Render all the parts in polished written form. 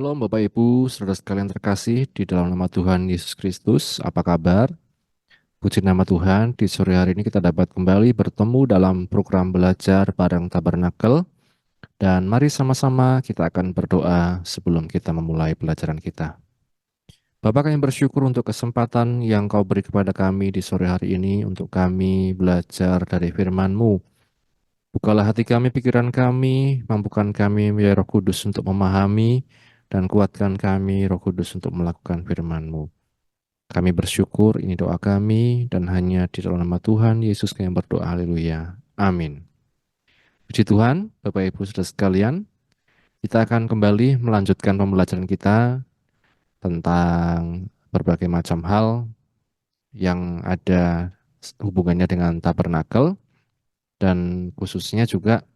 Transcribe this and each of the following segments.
Shalom Bapak Ibu, saudara sekalian terkasih di dalam nama Tuhan Yesus Kristus. Apa kabar? Puji nama Tuhan, di sore hari ini kita dapat kembali bertemu dalam program belajar bareng Tabernakel. Dan mari sama-sama kita akan berdoa sebelum kita memulai pelajaran kita. Bapak, kami bersyukur untuk kesempatan yang Kau beri kepada kami di sore hari ini untuk kami belajar dari firman-Mu. Bukalah hati kami, pikiran kami, mampukan kami ya Roh Kudus untuk memahami, dan kuatkan kami Roh Kudus untuk melakukan firman-Mu. Kami bersyukur, ini doa kami, dan hanya di dalam nama Tuhan Yesus kami berdoa, haleluya. Amin. Puji Tuhan, Bapak Ibu Saudara sekalian, kita akan kembali melanjutkan pembelajaran kita tentang berbagai macam hal yang ada hubungannya dengan tabernakel, dan khususnya juga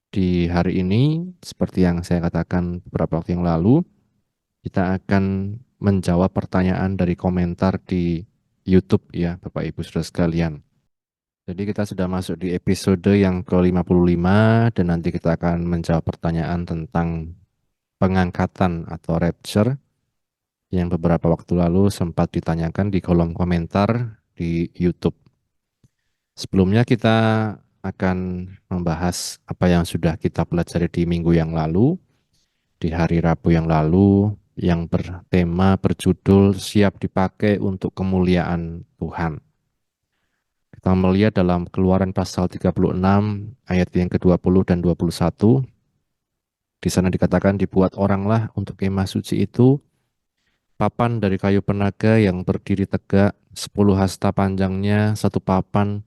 di hari ini, seperti yang saya katakan beberapa waktu yang lalu, kita akan menjawab pertanyaan dari komentar di YouTube ya, Bapak Ibu Saudara sekalian. Jadi kita sudah masuk di episode yang ke-55 dan nanti kita akan menjawab pertanyaan tentang pengangkatan atau rapture yang beberapa waktu lalu sempat ditanyakan di kolom komentar di YouTube. Sebelumnya kita akan membahas apa yang sudah kita pelajari di minggu yang lalu, di hari Rabu yang lalu, yang berjudul siap dipakai untuk kemuliaan Tuhan. Kita melihat dalam Keluaran pasal 36 ayat yang ke-20 dan 21. Di sana dikatakan dibuat oranglah untuk kemah suci itu papan dari kayu penaga yang berdiri tegak, 10 hasta panjangnya satu papan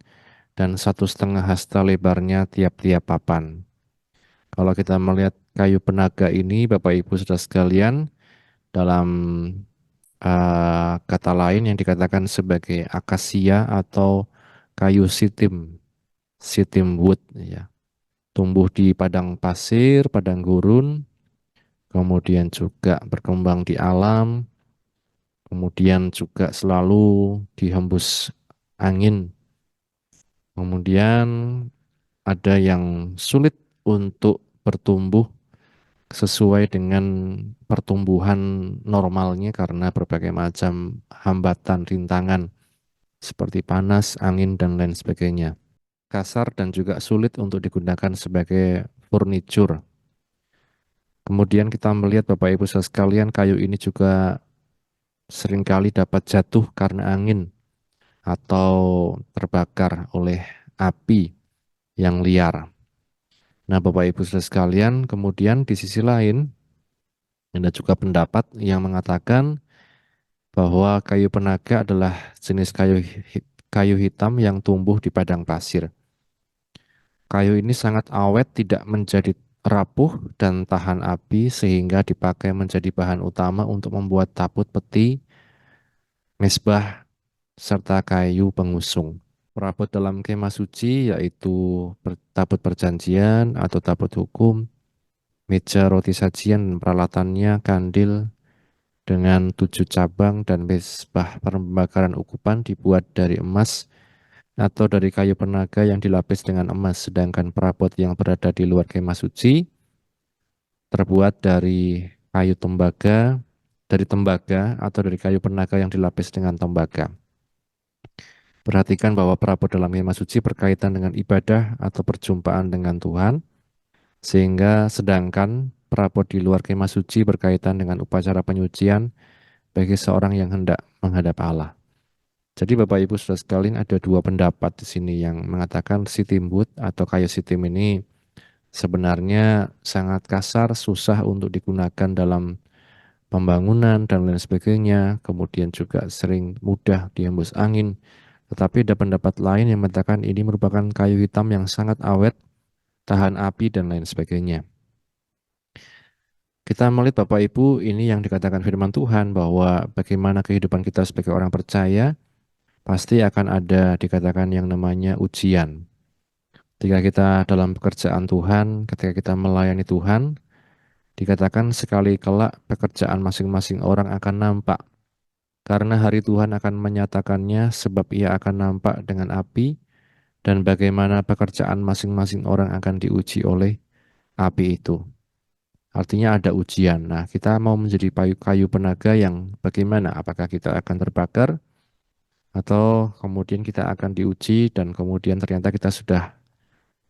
dan 1,5 hasta lebarnya tiap-tiap papan. Kalau kita melihat kayu penaga ini, Bapak Ibu Saudara sekalian, dalam kata lain yang dikatakan sebagai akasia atau kayu sitim wood ya. Tumbuh di padang pasir, padang gurun, kemudian juga berkembang di alam, kemudian juga selalu dihembus angin. Kemudian ada yang sulit untuk bertumbuh sesuai dengan pertumbuhan normalnya karena berbagai macam hambatan, rintangan seperti panas, angin, dan lain sebagainya. Kasar dan juga sulit untuk digunakan sebagai furniture. Kemudian kita melihat Bapak Ibu saudara sekalian, kayu ini juga seringkali dapat jatuh karena angin atau terbakar oleh api yang liar. Nah, Bapak Ibu saudara sekalian, kemudian di sisi lain ada juga pendapat yang mengatakan bahwa kayu penaga adalah jenis kayu hitam yang tumbuh di padang pasir. Kayu ini sangat awet, tidak menjadi rapuh dan tahan api sehingga dipakai menjadi bahan utama untuk membuat tabut peti, mesbah, serta kayu pengusung. Perabot dalam kemah suci yaitu tabut perjanjian atau tabut hukum, meja roti sajian peralatannya, kandil dengan 7 cabang, dan mesbah pembakaran ukupan dibuat dari emas atau dari kayu penaga yang dilapis dengan emas, sedangkan perabot yang berada di luar kemah suci terbuat dari tembaga atau dari kayu penaga yang dilapis dengan tembaga. Perhatikan bahwa perabot dalam kemah suci berkaitan dengan ibadah atau perjumpaan dengan Tuhan, sehingga sedangkan perabot di luar kemah suci berkaitan dengan upacara penyucian bagi seorang yang hendak menghadap Allah. Jadi Bapak Ibu Saudara sekalian, ada dua pendapat di sini yang mengatakan sitim wood atau kayu sitim ini sebenarnya sangat kasar, susah untuk digunakan dalam pembangunan dan lain sebagainya, kemudian juga sering mudah dihembus angin. Tetapi ada pendapat lain yang mengatakan ini merupakan kayu hitam yang sangat awet, tahan api dan lain sebagainya. Kita melihat Bapak Ibu, ini yang dikatakan firman Tuhan bahwa bagaimana kehidupan kita sebagai orang percaya pasti akan ada dikatakan yang namanya ujian. Ketika kita dalam pekerjaan Tuhan, ketika kita melayani Tuhan, dikatakan sekali kelak pekerjaan masing-masing orang akan nampak. Karena hari Tuhan akan menyatakannya sebab ia akan nampak dengan api, dan bagaimana pekerjaan masing-masing orang akan diuji oleh api itu. Artinya ada ujian. Nah, kita mau menjadi kayu penaga yang bagaimana? Apakah kita akan terbakar atau kemudian kita akan diuji dan kemudian ternyata kita sudah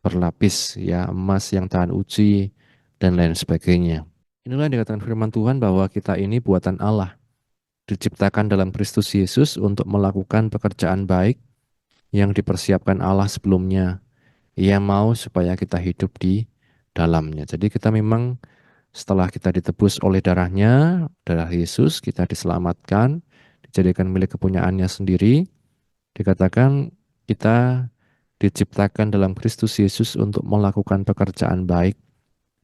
berlapis ya emas yang tahan uji dan lain sebagainya. Inilah yang dikatakan firman Tuhan bahwa kita ini buatan Allah, diciptakan dalam Kristus Yesus untuk melakukan pekerjaan baik yang dipersiapkan Allah sebelumnya. Ia mau supaya kita hidup di dalamnya. Jadi kita memang setelah kita ditebus oleh darahnya, darah Yesus, kita diselamatkan, dijadikan milik kepunyaannya sendiri. Dikatakan kita diciptakan dalam Kristus Yesus untuk melakukan pekerjaan baik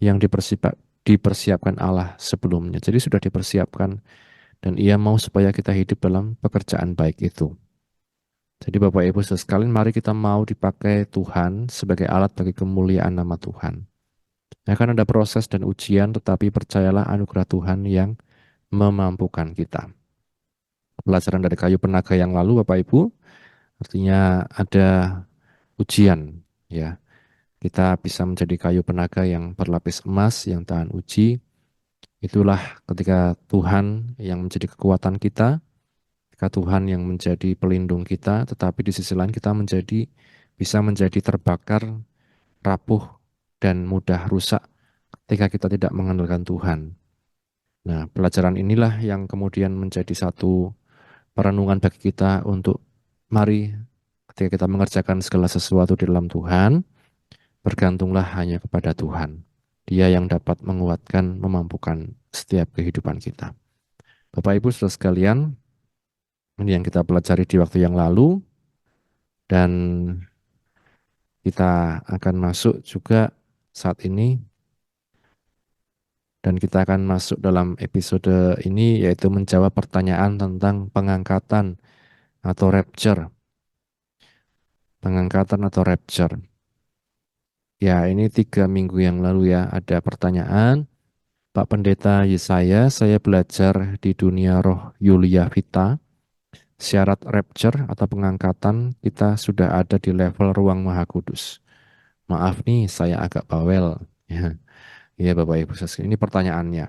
yang dipersiapkan Allah sebelumnya. Jadi sudah dipersiapkan dan Ia mau supaya kita hidup dalam pekerjaan baik itu. Jadi Bapak Ibu sekalian, mari kita mau dipakai Tuhan sebagai alat bagi kemuliaan nama Tuhan. Akan ada proses dan ujian, tetapi percayalah anugerah Tuhan yang memampukan kita. Pelajaran dari kayu penaga yang lalu Bapak Ibu, artinya ada ujian ya. Kita bisa menjadi kayu penaga yang berlapis emas, yang tahan uji. Itulah ketika Tuhan yang menjadi kekuatan kita, ketika Tuhan yang menjadi pelindung kita, tetapi di sisi lain kita bisa menjadi terbakar, rapuh, dan mudah rusak ketika kita tidak mengandalkan Tuhan. Nah, pelajaran inilah yang kemudian menjadi satu perenungan bagi kita untuk mari ketika kita mengerjakan segala sesuatu di dalam Tuhan, bergantunglah hanya kepada Tuhan. Dia yang dapat menguatkan, memampukan setiap kehidupan kita. Bapak Ibu saudara sekalian, ini yang kita pelajari di waktu yang lalu, dan kita akan masuk juga saat ini, dan kita akan masuk dalam episode ini, yaitu menjawab pertanyaan tentang pengangkatan atau rapture. Pengangkatan atau rapture. Ya, ini 3 minggu yang lalu ya, ada pertanyaan. Pak Pendeta Yesaya, saya belajar di dunia roh Yulia Vita. Syarat rapture atau pengangkatan kita sudah ada di level ruang maha kudus. Maaf nih, saya agak bawel. Ya, ya Bapak Ibu sekalian, ini pertanyaannya.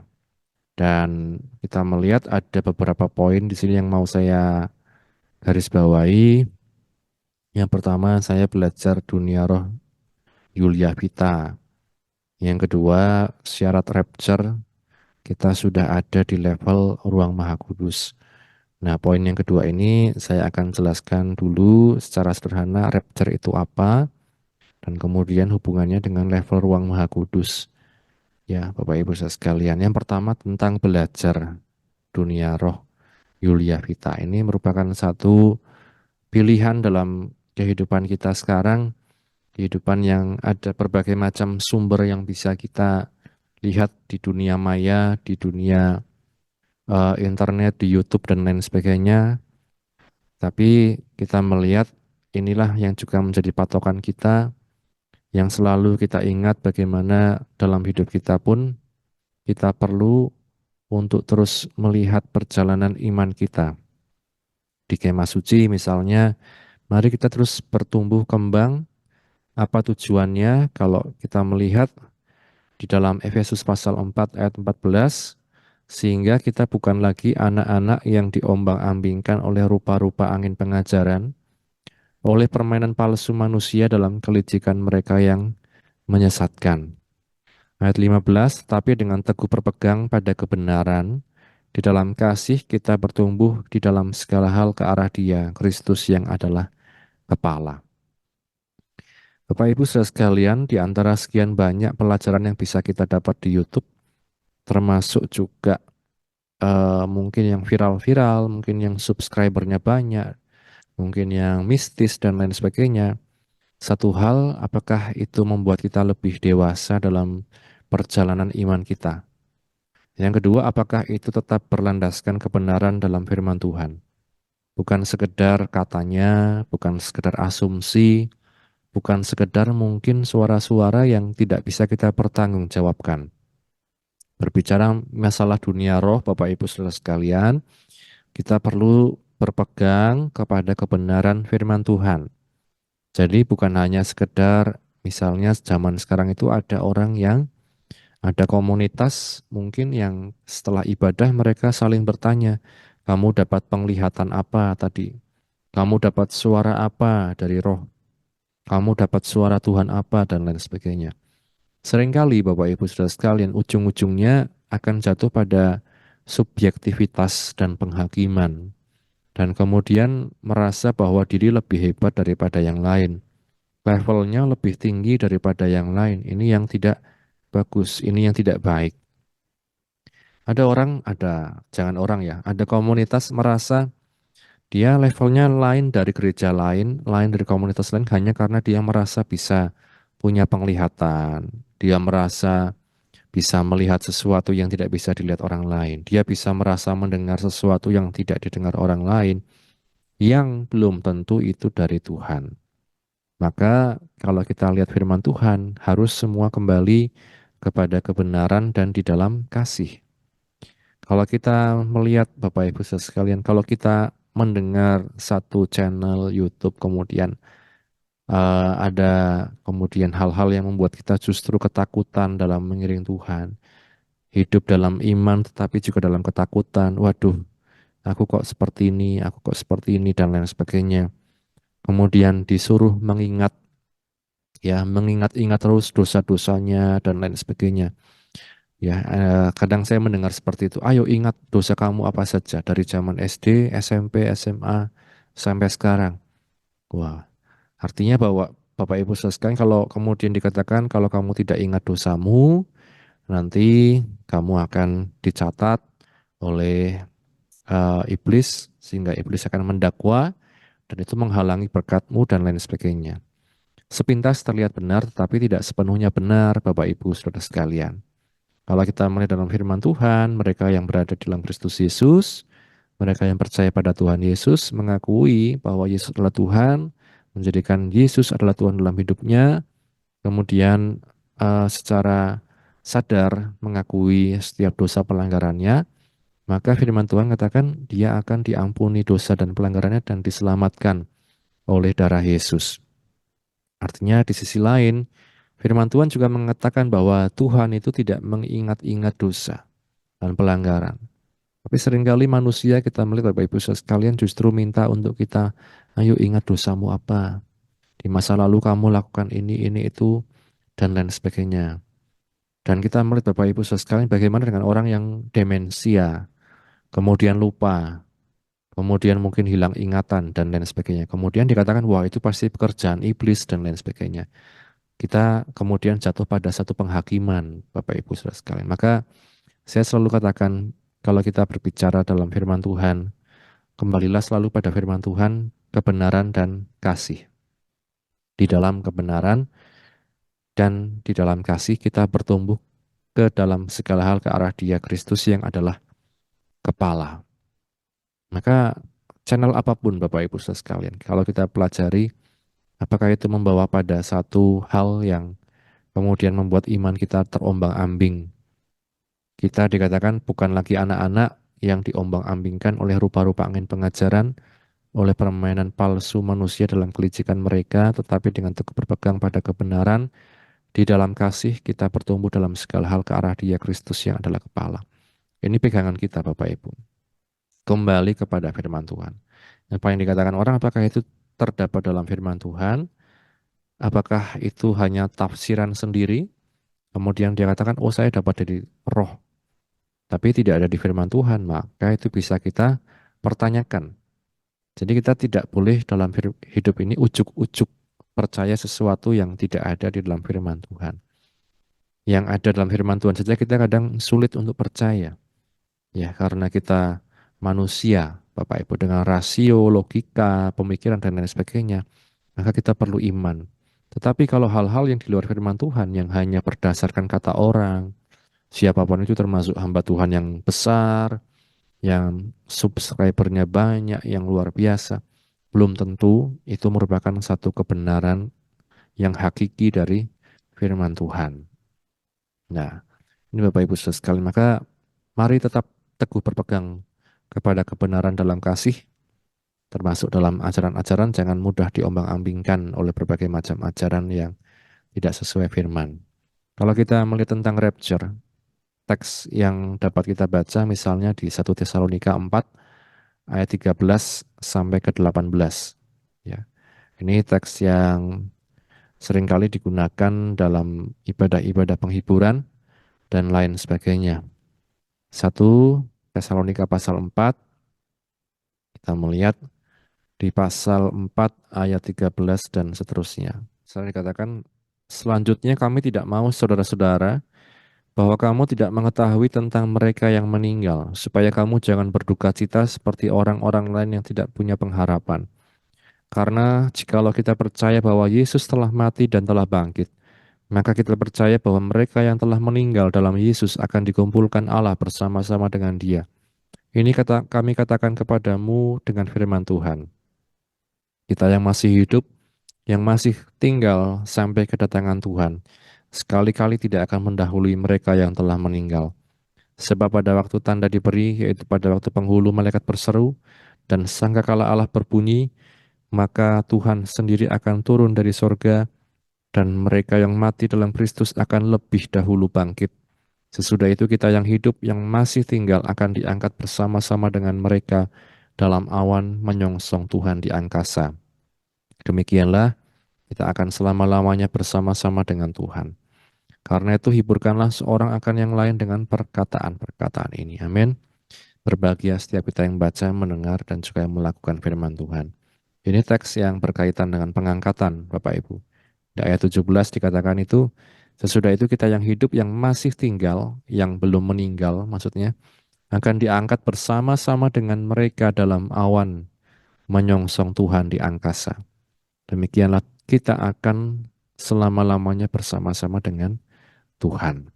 Dan kita melihat ada beberapa poin di sini yang mau saya garis bawahi. Yang pertama, saya belajar dunia roh Yulia Vita. Yang kedua, syarat rapture kita sudah ada di level ruang maha kudus. Nah, poin yang kedua ini saya akan jelaskan dulu secara sederhana rapture itu apa dan kemudian hubungannya dengan level ruang maha kudus. Ya, Bapak Ibu sekalian. Yang pertama tentang belajar dunia roh Yulia Vita. Ini merupakan satu pilihan dalam kehidupan kita sekarang, kehidupan yang ada berbagai macam sumber yang bisa kita lihat di dunia maya, di dunia internet, di YouTube dan lain sebagainya. Tapi kita melihat inilah yang juga menjadi patokan kita, yang selalu kita ingat bagaimana dalam hidup kita pun kita perlu untuk terus melihat perjalanan iman kita. Di kemah suci misalnya, mari kita terus bertumbuh kembang. Apa tujuannya? Kalau kita melihat di dalam Efesus pasal 4 ayat 14, sehingga kita bukan lagi anak-anak yang diombang-ambingkan oleh rupa-rupa angin pengajaran, oleh permainan palsu manusia dalam kelicikan mereka yang menyesatkan. Ayat 15, tapi dengan teguh berpegang pada kebenaran, di dalam kasih kita bertumbuh di dalam segala hal ke arah Dia, Kristus yang adalah kepala. Bapak Ibu saudara sekalian, di antara sekian banyak pelajaran yang bisa kita dapat di YouTube, termasuk juga mungkin yang viral-viral, mungkin yang subscribernya banyak, mungkin yang mistis dan lain sebagainya. Satu hal, apakah itu membuat kita lebih dewasa dalam perjalanan iman kita? Yang kedua, apakah itu tetap berlandaskan kebenaran dalam firman Tuhan? Bukan sekedar katanya, bukan sekedar asumsi, bukan sekedar mungkin suara-suara yang tidak bisa kita pertanggungjawabkan. Berbicara masalah dunia roh, Bapak Ibu Saudara sekalian, kita perlu berpegang kepada kebenaran firman Tuhan. Jadi bukan hanya sekedar misalnya zaman sekarang itu ada orang yang Ada komunitas mungkin yang setelah ibadah mereka saling bertanya, kamu dapat penglihatan apa tadi? Kamu dapat suara apa dari roh? Kamu dapat suara Tuhan apa? Dan lain sebagainya. Seringkali Bapak Ibu Saudara sekalian ujung-ujungnya akan jatuh pada subjektivitas dan penghakiman. Dan kemudian merasa bahwa diri lebih hebat daripada yang lain. Levelnya lebih tinggi daripada yang lain. Ini yang tidak bagus, ini yang tidak baik. Jangan orang ya, ada komunitas merasa dia levelnya lain dari gereja lain, lain dari komunitas lain hanya karena dia merasa bisa punya penglihatan. Dia merasa bisa melihat sesuatu yang tidak bisa dilihat orang lain. Dia bisa merasa mendengar sesuatu yang tidak didengar orang lain, yang belum tentu itu dari Tuhan. Maka kalau kita lihat firman Tuhan, harus semua kembali kepada kebenaran dan di dalam kasih. Kalau kita melihat Bapak Ibu saudara sekalian, kalau kita mendengar satu channel YouTube kemudian ada kemudian hal-hal yang membuat kita justru ketakutan dalam mengiring Tuhan, hidup dalam iman tetapi juga dalam ketakutan. Waduh, aku kok seperti ini, aku kok seperti ini dan lain sebagainya. Kemudian disuruh mengingat ya, mengingat-ingat terus dosa-dosanya dan lain sebagainya. Ya, kadang saya mendengar seperti itu. Ayo ingat dosa kamu apa saja dari zaman SD, SMP, SMA sampai sekarang. Wah, artinya bahwa Bapak Ibu saudara sekalian kalau kemudian dikatakan kalau kamu tidak ingat dosamu, nanti kamu akan dicatat oleh iblis sehingga iblis akan mendakwa dan itu menghalangi berkatmu dan lain sebagainya. Sepintas terlihat benar tetapi tidak sepenuhnya benar Bapak Ibu Saudara sekalian. Kalau kita melihat dalam firman Tuhan, mereka yang berada di dalam Kristus Yesus, mereka yang percaya pada Tuhan Yesus, mengakui bahwa Yesus adalah Tuhan, menjadikan Yesus adalah Tuhan dalam hidupnya, kemudian secara sadar mengakui setiap dosa pelanggarannya, maka firman Tuhan katakan dia akan diampuni dosa dan pelanggarannya dan diselamatkan oleh darah Yesus. Artinya di sisi lain, firman Tuhan juga mengatakan bahwa Tuhan itu tidak mengingat-ingat dosa dan pelanggaran. Tapi seringkali manusia kita melihat Bapak Ibu saudara sekalian justru minta untuk kita, ayo ingat dosamu apa. Di masa lalu kamu lakukan ini, itu, dan lain sebagainya. Dan kita melihat Bapak Ibu saudara sekalian bagaimana dengan orang yang demensia, kemudian lupa, kemudian mungkin hilang ingatan, dan lain sebagainya. Kemudian dikatakan, wah itu pasti pekerjaan iblis, dan lain sebagainya. Kita kemudian jatuh pada satu penghakiman Bapak Ibu saudara sekalian. Maka saya selalu katakan, kalau kita berbicara dalam firman Tuhan, kembalilah selalu pada firman Tuhan, kebenaran dan kasih. Di dalam kebenaran dan di dalam kasih kita bertumbuh ke dalam segala hal ke arah Dia Kristus yang adalah kepala. Maka channel apapun Bapak Ibu saudara sekalian, kalau kita pelajari apakah itu membawa pada satu hal yang kemudian membuat iman kita terombang-ambing. Kita dikatakan bukan lagi anak-anak yang diombang-ambingkan oleh rupa-rupa angin pengajaran, oleh permainan palsu manusia dalam kelicikan mereka, tetapi dengan teguh berpegang pada kebenaran, di dalam kasih kita bertumbuh dalam segala hal ke arah Dia Kristus yang adalah kepala. Ini pegangan kita Bapak Ibu. Kembali kepada firman Tuhan. Apa yang dikatakan orang, apakah itu terdapat dalam firman Tuhan? Apakah itu hanya tafsiran sendiri? Kemudian dia katakan, oh saya dapat dari roh, tapi tidak ada di firman Tuhan, maka itu bisa kita pertanyakan. Jadi kita tidak boleh dalam hidup ini ujuk-ujuk percaya sesuatu yang tidak ada di dalam firman Tuhan. Yang ada dalam firman Tuhan saja kita kadang sulit untuk percaya. Ya, karena kita manusia, Bapak Ibu, dengan rasio, logika, pemikiran, dan lain sebagainya, maka kita perlu iman. Tetapi kalau hal-hal yang di luar firman Tuhan, yang hanya berdasarkan kata orang, siapapun itu termasuk hamba Tuhan yang besar, yang subscribernya banyak, yang luar biasa, belum tentu itu merupakan satu kebenaran yang hakiki dari firman Tuhan. Nah, ini Bapak Ibu saudara sekalian, maka mari tetap teguh berpegang kepada kebenaran dalam kasih, termasuk dalam ajaran-ajaran, jangan mudah diombang-ambingkan oleh berbagai macam ajaran yang tidak sesuai firman. Kalau kita melihat tentang rapture, teks yang dapat kita baca misalnya di 1 Tesalonika 4 ayat 13 sampai ke 18. Ya. Ini teks yang seringkali digunakan dalam ibadah-ibadah penghiburan dan lain sebagainya. 1 Tesalonika pasal 4, kita melihat di pasal 4 ayat 13 dan seterusnya. Saya dikatakan, selanjutnya kami tidak mau saudara-saudara bahwa kamu tidak mengetahui tentang mereka yang meninggal, supaya kamu jangan berduka cita seperti orang-orang lain yang tidak punya pengharapan. Karena jikalau kita percaya bahwa Yesus telah mati dan telah bangkit, maka kita percaya bahwa mereka yang telah meninggal dalam Yesus akan dikumpulkan Allah bersama-sama dengan Dia. Ini kami katakan kepadamu dengan firman Tuhan. Kita yang masih hidup, yang masih tinggal sampai kedatangan Tuhan, sekali-kali tidak akan mendahului mereka yang telah meninggal. Sebab pada waktu tanda diberi, yaitu pada waktu penghulu malaikat berseru, dan sangkakala Allah berbunyi, maka Tuhan sendiri akan turun dari sorga, dan mereka yang mati dalam Kristus akan lebih dahulu bangkit. Sesudah itu kita yang hidup, yang masih tinggal akan diangkat bersama-sama dengan mereka dalam awan menyongsong Tuhan di angkasa. Demikianlah kita akan selama-lamanya bersama-sama dengan Tuhan. Karena itu hiburkanlah seorang akan yang lain dengan perkataan-perkataan ini. Amin. Berbahagia setiap kita yang baca, mendengar, dan juga yang melakukan firman Tuhan. Ini teks yang berkaitan dengan pengangkatan, Bapak Ibu. Di ayat 17 dikatakan itu, sesudah itu kita yang hidup, yang masih tinggal, yang belum meninggal maksudnya, akan diangkat bersama-sama dengan mereka dalam awan menyongsong Tuhan di angkasa. Demikianlah kita akan selama-lamanya bersama-sama dengan Tuhan.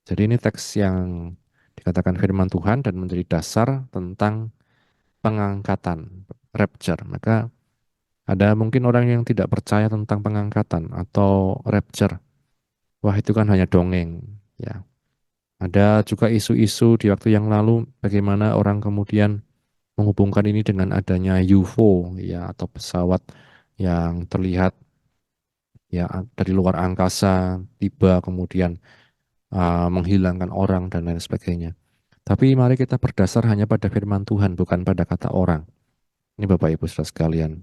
Jadi ini teks yang dikatakan firman Tuhan dan menjadi dasar tentang pengangkatan, rapture. Maka ada mungkin orang yang tidak percaya tentang pengangkatan atau rapture. Wah, itu kan hanya dongeng, ya. Ada juga isu-isu di waktu yang lalu bagaimana orang kemudian menghubungkan ini dengan adanya UFO, ya, atau pesawat yang terlihat ya dari luar angkasa tiba kemudian menghilangkan orang dan lain sebagainya. Tapi mari kita berdasar hanya pada firman Tuhan, bukan pada kata orang. Ini Bapak Ibu saudara sekalian,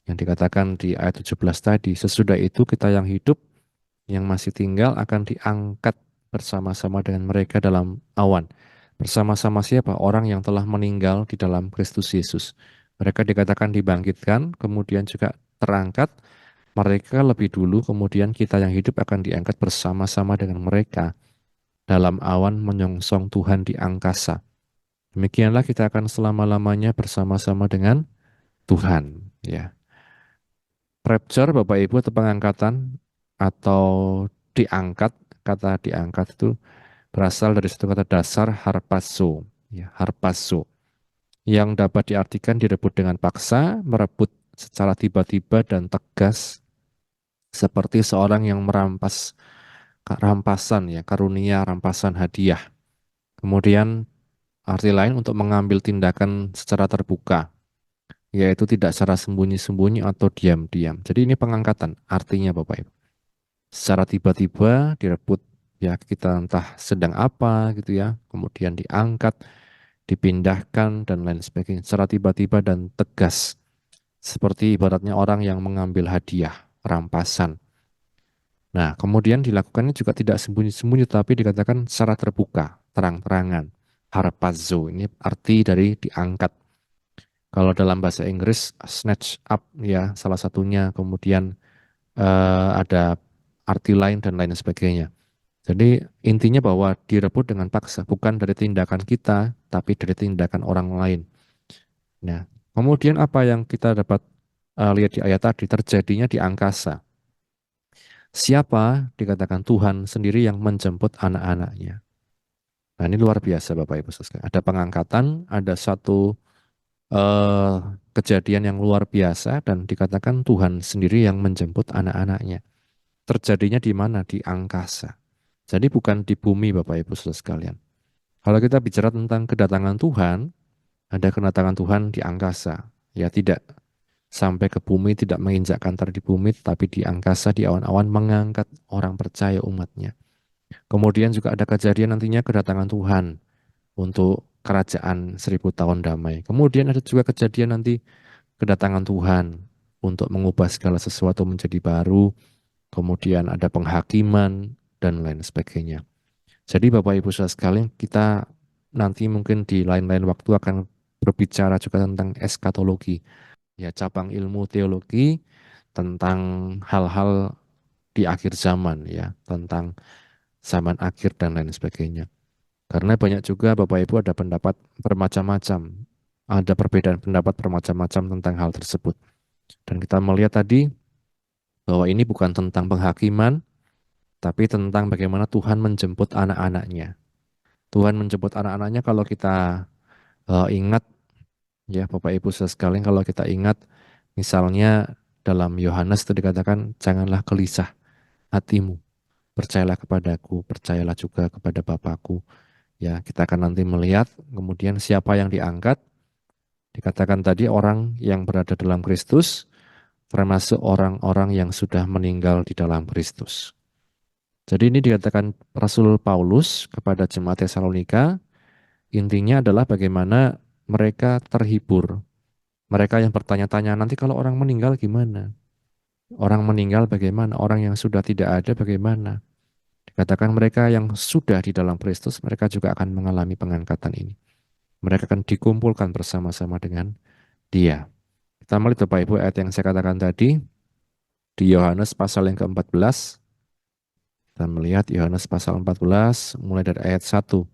yang dikatakan di ayat 17 tadi, sesudah itu kita yang hidup, yang masih tinggal akan diangkat bersama-sama dengan mereka dalam awan. Bersama-sama siapa? Orang yang telah meninggal di dalam Kristus Yesus. Mereka dikatakan dibangkitkan, kemudian juga terangkat. Mereka lebih dulu, kemudian kita yang hidup akan diangkat bersama-sama dengan mereka dalam awan menyongsong Tuhan di angkasa. Demikianlah kita akan selama-lamanya bersama-sama dengan Tuhan. Ya, rapture Bapak Ibu atau pengangkatan atau diangkat, kata diangkat itu berasal dari satu kata dasar harpazo, ya, harpazo, yang dapat diartikan direbut dengan paksa, merebut secara tiba-tiba dan tegas, seperti seorang yang merampas rampasan, ya, karunia rampasan hadiah. Kemudian arti lain untuk mengambil tindakan secara terbuka, yaitu tidak secara sembunyi-sembunyi atau diam-diam. Jadi ini pengangkatan artinya Bapak Ibu. Secara tiba-tiba direbut, ya, kita entah sedang apa gitu ya, kemudian diangkat, dipindahkan dan lain sebagainya secara tiba-tiba dan tegas. Seperti ibaratnya orang yang mengambil hadiah, rampasan. Nah, kemudian dilakukannya juga tidak sembunyi-sembunyi, tapi dikatakan secara terbuka, terang-terangan. Harpazo, ini arti dari diangkat. Kalau dalam bahasa Inggris, snatch up, ya, salah satunya. Kemudian ada arti lain dan lain sebagainya. Jadi intinya bahwa direbut dengan paksa, bukan dari tindakan kita, tapi dari tindakan orang lain. Nah, kemudian apa yang kita dapat lihat di ayat tadi, terjadinya di angkasa. Siapa dikatakan Tuhan sendiri yang menjemput anak-anaknya. Nah, ini luar biasa Bapak Ibu sekalian. Ada pengangkatan, ada satu eh, kejadian yang luar biasa dan dikatakan Tuhan sendiri yang menjemput anak-anaknya. Terjadinya di mana? Di angkasa. Jadi bukan di bumi Bapak Ibu saudara sekalian. Kalau kita bicara tentang kedatangan Tuhan, ada kedatangan Tuhan di angkasa. Ya tidak sampai ke bumi, tidak menginjakkan tanah di bumi, tapi di angkasa, di awan-awan mengangkat orang percaya umatnya. Kemudian juga ada kejadian nantinya kedatangan Tuhan untuk kerajaan 1000 tahun damai. Kemudian ada juga kejadian nanti kedatangan Tuhan untuk mengubah segala sesuatu menjadi baru. Kemudian ada penghakiman dan lain sebagainya. Jadi Bapak Ibu Saudara sekalian, kita nanti mungkin di lain-lain waktu akan berbicara juga tentang eskatologi, ya cabang ilmu teologi tentang hal-hal di akhir zaman, ya tentang zaman akhir dan lain sebagainya. Karena banyak juga Bapak Ibu ada pendapat bermacam-macam, ada perbedaan pendapat bermacam-macam tentang hal tersebut. Dan kita melihat tadi bahwa ini bukan tentang penghakiman, tapi tentang bagaimana Tuhan menjemput anak-anaknya. Tuhan menjemput anak-anaknya kalau kita ingat, ya Bapak Ibu sekalian, kalau kita ingat misalnya dalam Yohanes itu dikatakan janganlah gelisah hatimu, percayalah kepadaku, percayalah juga kepada Bapakku. Ya, kita akan nanti melihat kemudian siapa yang diangkat. Dikatakan tadi orang yang berada dalam Kristus, termasuk orang-orang yang sudah meninggal di dalam Kristus. Jadi ini dikatakan Rasul Paulus kepada jemaat Tesalonika, intinya adalah bagaimana mereka terhibur. Mereka yang bertanya-tanya, nanti kalau orang meninggal gimana? Orang meninggal bagaimana? Orang yang sudah tidak ada bagaimana? Dikatakan mereka yang sudah di dalam Kristus, mereka juga akan mengalami pengangkatan ini. Mereka akan dikumpulkan bersama-sama dengan Dia. Kita melihat Bapak Ibu ayat yang saya katakan tadi di Yohanes pasal yang ke-14. Kita melihat Yohanes pasal 14 mulai dari ayat 1.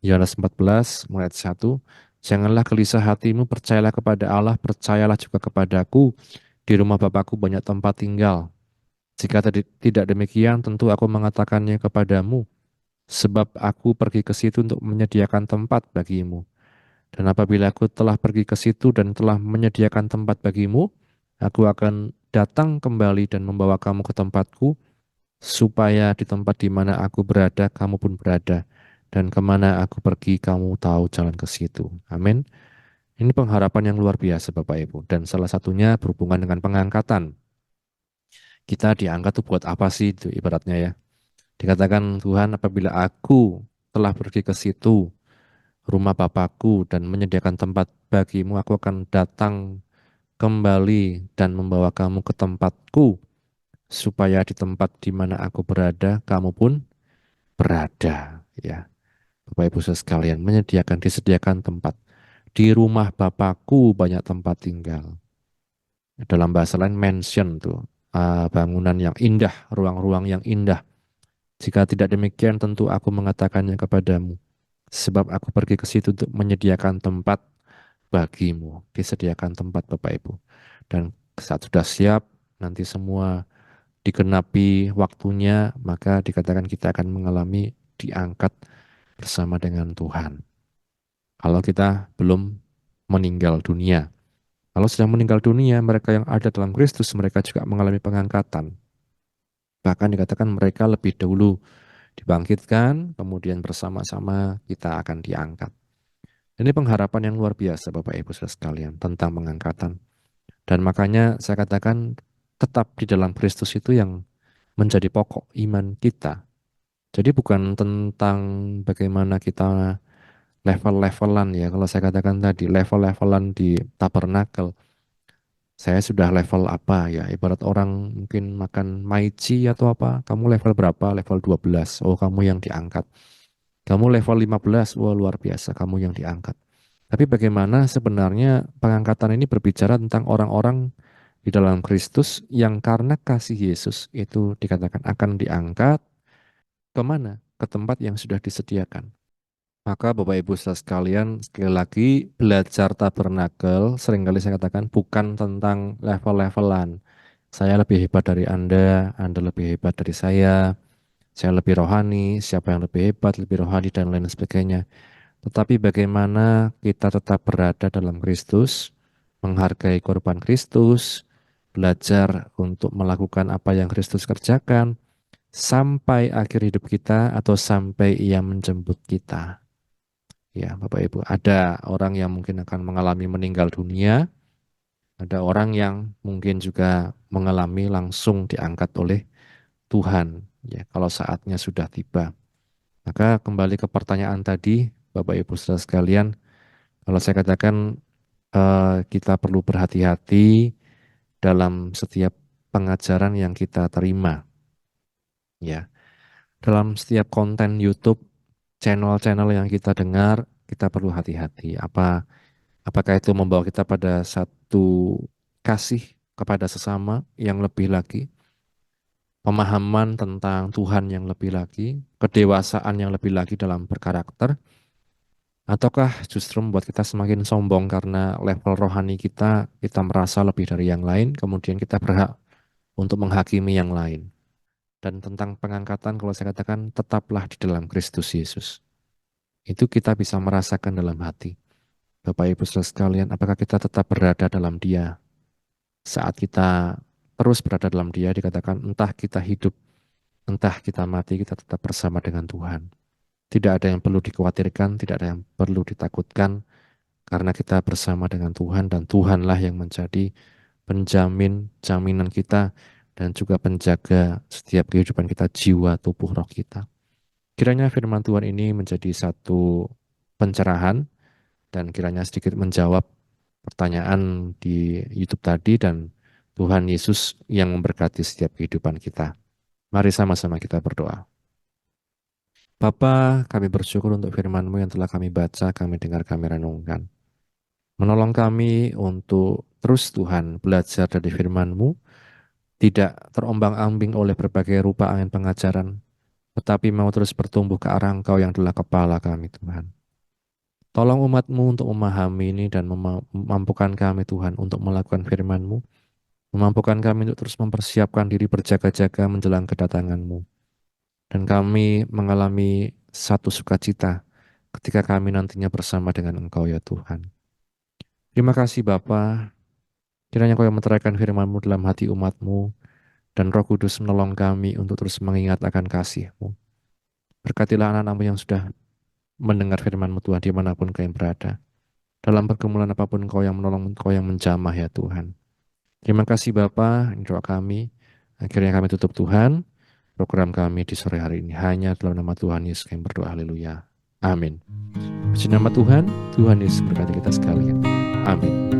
Yohanes 14 mulai ayat 1. Janganlah gelisah hatimu, percayalah kepada Allah, percayalah juga kepadaku. Di rumah Bapakku banyak tempat tinggal. Jika tidak demikian, tentu aku mengatakannya kepadamu, sebab aku pergi ke situ untuk menyediakan tempat bagimu. Dan apabila aku telah pergi ke situ dan telah menyediakan tempat bagimu, aku akan datang kembali dan membawa kamu ke tempatku, supaya di tempat di mana aku berada, kamu pun berada. Dan kemana aku pergi, kamu tahu jalan ke situ. Amin. Ini pengharapan yang luar biasa Bapak Ibu. Dan salah satunya berhubungan dengan pengangkatan. Kita diangkat tuh buat apa sih itu ibaratnya ya. Dikatakan Tuhan, apabila aku telah pergi ke situ, rumah Bapakku, dan menyediakan tempat bagimu, aku akan datang kembali dan membawa kamu ke tempatku, supaya di tempat di mana aku berada, kamu pun berada. Ya, Bapak Ibu sekalian, disediakan tempat. Di rumah Bapakku banyak tempat tinggal. Dalam bahasa lain mansion tuh, bangunan yang indah, ruang-ruang yang indah. Jika tidak demikian, tentu aku mengatakannya kepadamu. Sebab aku pergi ke situ untuk menyediakan tempat bagimu. Disediakan tempat Bapak Ibu. Dan saat sudah siap, nanti semua digenapi waktunya, maka dikatakan kita akan mengalami diangkat bersama dengan Tuhan. Kalau kita belum meninggal dunia. Kalau sudah meninggal dunia, mereka yang ada dalam Kristus, mereka juga mengalami pengangkatan. Bahkan dikatakan mereka lebih dahulu dibangkitkan, kemudian bersama-sama kita akan diangkat. Ini pengharapan yang luar biasa Bapak Ibu Saudara sekalian tentang pengangkatan. Dan makanya saya katakan tetap di dalam Kristus itu yang menjadi pokok iman kita. Jadi bukan tentang bagaimana kita level-levelan ya. Kalau saya katakan tadi level-levelan di tabernakel. Saya sudah level apa ya? Ibarat orang mungkin makan maici atau apa. Kamu level berapa? Level 12. Oh, kamu yang diangkat. Kamu level 15. Wah, luar biasa. Kamu yang diangkat. Tapi bagaimana sebenarnya pengangkatan ini berbicara tentang orang-orang di dalam Kristus yang karena kasih Yesus itu dikatakan akan diangkat kemana? Ke tempat yang sudah disediakan. Maka Bapak Ibu saudara sekalian, sekali lagi belajar tabernakel seringkali saya katakan bukan tentang level-levelan. Saya lebih hebat dari Anda lebih hebat dari saya lebih rohani, siapa yang lebih hebat, lebih rohani dan lain sebagainya. Tetapi bagaimana kita tetap berada dalam Kristus, menghargai korban Kristus, belajar untuk melakukan apa yang Kristus kerjakan, sampai akhir hidup kita atau sampai Ia menjemput kita. Ya, Bapak Ibu, ada orang yang mungkin akan mengalami meninggal dunia, ada orang yang mungkin juga mengalami langsung diangkat oleh Tuhan. ya kalau saatnya sudah tiba. Maka kembali ke pertanyaan tadi, Bapak Ibu Saudara sekalian, kalau saya katakan kita perlu berhati-hati dalam setiap pengajaran yang kita terima, ya. Dalam setiap konten YouTube, channel-channel yang kita dengar, kita perlu hati-hati. Apakah itu membawa kita pada satu kasih kepada sesama yang lebih lagi, pemahaman tentang Tuhan yang lebih lagi, kedewasaan yang lebih lagi dalam berkarakter, ataukah justru membuat kita semakin sombong karena level rohani kita merasa lebih dari yang lain, kemudian kita berhak untuk menghakimi yang lain. Dan tentang pengangkatan, kalau saya katakan, tetaplah di dalam Kristus Yesus. Itu kita bisa merasakan dalam hati. Bapak Ibu Saudara sekalian, apakah kita tetap berada dalam Dia? Saat kita terus berada dalam Dia, dikatakan entah kita hidup, entah kita mati, kita tetap bersama dengan Tuhan. Tidak ada yang perlu dikhawatirkan, tidak ada yang perlu ditakutkan, karena kita bersama dengan Tuhan dan Tuhanlah yang menjadi penjamin, jaminan kita, dan juga penjaga setiap kehidupan kita, jiwa, tubuh, roh kita. Kiranya firman Tuhan ini menjadi satu pencerahan dan kiranya sedikit menjawab pertanyaan di YouTube tadi dan Tuhan Yesus yang memberkati setiap kehidupan kita. Mari sama-sama kita berdoa. Bapa, kami bersyukur untuk firman-Mu yang telah kami baca, kami dengar, kami renungkan. Menolong kami untuk terus Tuhan belajar dari firman-Mu, tidak terombang-ambing oleh berbagai rupa angin pengajaran, tetapi mau terus bertumbuh ke arah Engkau yang adalah kepala kami Tuhan. Tolong umat-Mu untuk memahami ini dan memampukan kami Tuhan untuk melakukan firman-Mu, memampukan kami untuk terus mempersiapkan diri berjaga-jaga menjelang kedatangan-Mu. Dan kami mengalami satu sukacita ketika kami nantinya bersama dengan Engkau ya Tuhan. Terima kasih Bapa, kiranya Kau yang meteraikan firman-Mu dalam hati umat-Mu, dan Roh Kudus menolong kami untuk terus mengingat akan kasih-Mu. Berkatilah anak-anak-Mu yang sudah mendengar firman-Mu Tuhan dimanapun kalian berada. Dalam pergumulan apapun Kau yang menolong, Kau yang menjamah ya Tuhan. Terima kasih Bapa, ini doa kami. Akhirnya kami tutup Tuhan, program kami di sore hari ini. Hanya dalam nama Tuhan Yesus kami berdoa, haleluya. Amin. Puji nama Tuhan, Tuhan Yesus berkati kita sekalian. Amin.